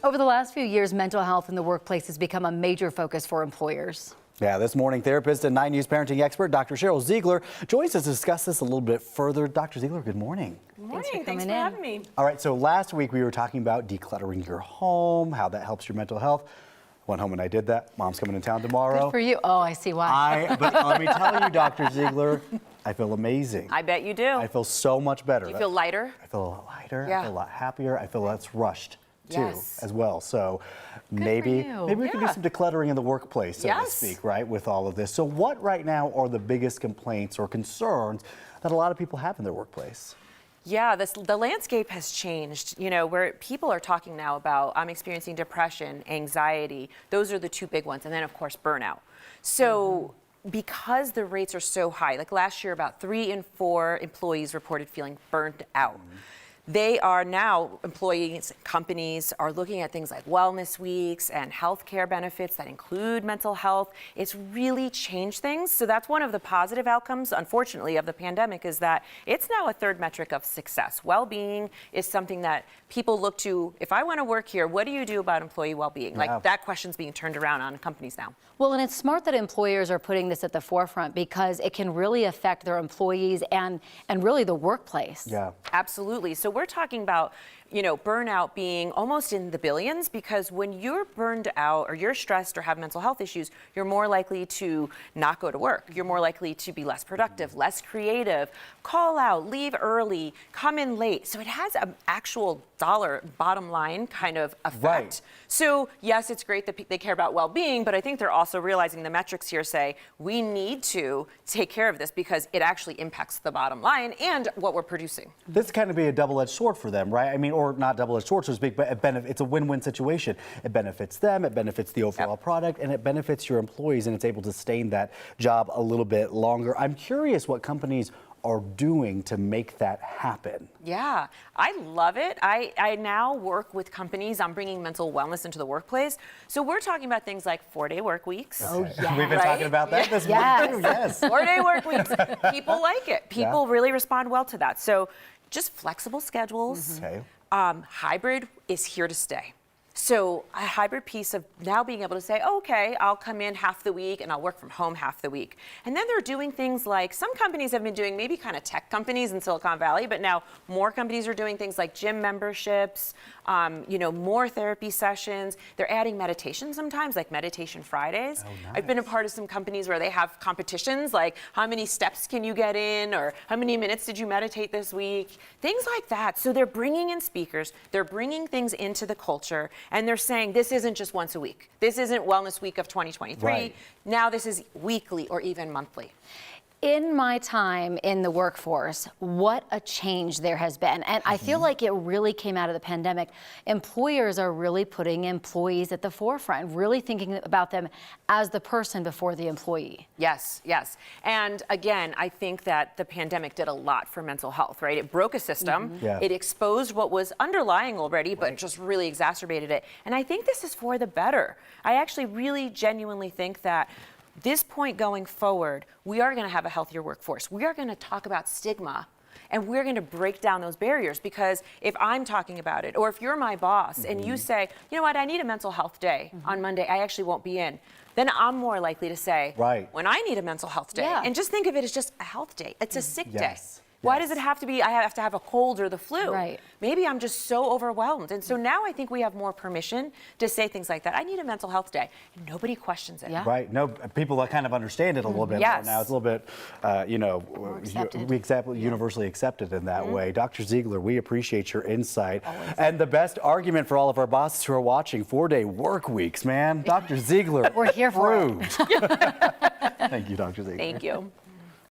Over the last few years, mental health in the workplace has become a major focus for employers. Yeah, this morning, therapist and 9 News parenting expert Dr. Sheryl Ziegler joins us to discuss this a little bit further. Dr. Ziegler, good morning. Good morning. Thanks for having me. All right, so last week we were talking about decluttering your home, how that helps your mental health. Went home and I did that. Mom's coming in town tomorrow. Good for you. Oh, I see why. But let me tell you, Dr. Ziegler, I feel amazing. I bet you do. I feel so much better. Do you feel lighter? I feel a lot lighter. Yeah. I feel a lot happier. I feel less rushed too, Yes. as well. So Good maybe for you. we can do some decluttering in the workplace, so to Yes. speak, right, with all of this. So what right now are the biggest complaints or concerns that a lot of people have in their workplace? Yeah, the landscape has changed, where people are talking now about, I'm experiencing depression, anxiety. Those are the two big ones. And then, of course, burnout. So because the rates are so high, like last year, about 3 in 4 employees reported feeling burnt out. They are now, employees, companies are looking at things like wellness weeks and healthcare benefits that include mental health. It's really changed things. So that's one of the positive outcomes, unfortunately, of the pandemic is that it's now a third metric of success. Well-being is something that people look to. If I want to work here, what do you do about employee well-being? Yeah. Like that question's being turned around on companies now. Well, and it's smart that employers are putting this at the forefront because it can really affect their employees and really the workplace. Yeah. Absolutely. So we're talking about, burnout being almost in the billions because when you're burned out or you're stressed or have mental health issues, you're more likely to not go to work. You're more likely to be less productive, less creative, call out, leave early, come in late. So it has an actual dollar bottom line kind of effect. Right. So yes, it's great that they care about well-being, but I think they're also realizing the metrics here say we need to take care of this because it actually impacts the bottom line and what we're producing. This kind of be a double-edged sword for them, right? I mean, or not double-edged sword, so to speak, but it's a win-win situation. It benefits them, it benefits the overall product, and it benefits your employees, and it's able to sustain that job a little bit longer. I'm curious what companies are doing to make that happen. Yeah, I love it. I now work with companies on bringing mental wellness into the workplace. So we're talking about things like 4-day work weeks. Oh, yeah. We've been talking about that this morning too, yes. 4-day work weeks. People like it. People really respond well to that. So just flexible schedules. Okay. Hybrid is here to stay. So a hybrid piece of now being able to say, oh, okay, I'll come in half the week and I'll work from home half the week. And then they're doing things like some companies have been doing, maybe kind of tech companies in Silicon Valley, but now more companies are doing things like gym memberships, more therapy sessions. They're adding meditation sometimes, like Meditation Fridays. Oh, nice. I've been a part of some companies where they have competitions, like how many steps can you get in, or how many minutes did you meditate this week? Things like that. So they're bringing in speakers, they're bringing things into the culture, and they're saying this isn't just once a week. This isn't Wellness Week of 2023. Right. Now this is weekly or even monthly. In my time in the workforce, what a change there has been. And I feel like it really came out of the pandemic. Employers are really putting employees at the forefront, really thinking about them as the person before the employee. Yes, yes. And again, I think that the pandemic did a lot for mental health, right? It broke a system. Yeah. It exposed what was underlying already, but just really exacerbated it. And I think this is for the better. I actually really genuinely think that this point going forward, we are going to have a healthier workforce. We are going to talk about stigma, and we're going to break down those barriers because if I'm talking about it, or if you're my boss and you say, you know what, I need a mental health day on Monday, I actually won't be in, then I'm more likely to say, Right. when I need a mental health day, Yeah. and just think of it as just a health day. It's a sick day. Yes. Why Yes. does it have to be, I have to have a cold or the flu? Right. Maybe I'm just so overwhelmed. And so now I think we have more permission to say things like that. I need a mental health day. And nobody questions it. Yeah. Right. No, people that kind of understand it a little bit Yes. more now. It's a little bit, accepted. universally accepted in that way. Dr. Ziegler, we appreciate your insight. Always. And the best argument for all of our bosses who are watching, 4-day work weeks, man. Dr. Ziegler. We're here for it. Thank you, Dr. Ziegler. Thank you.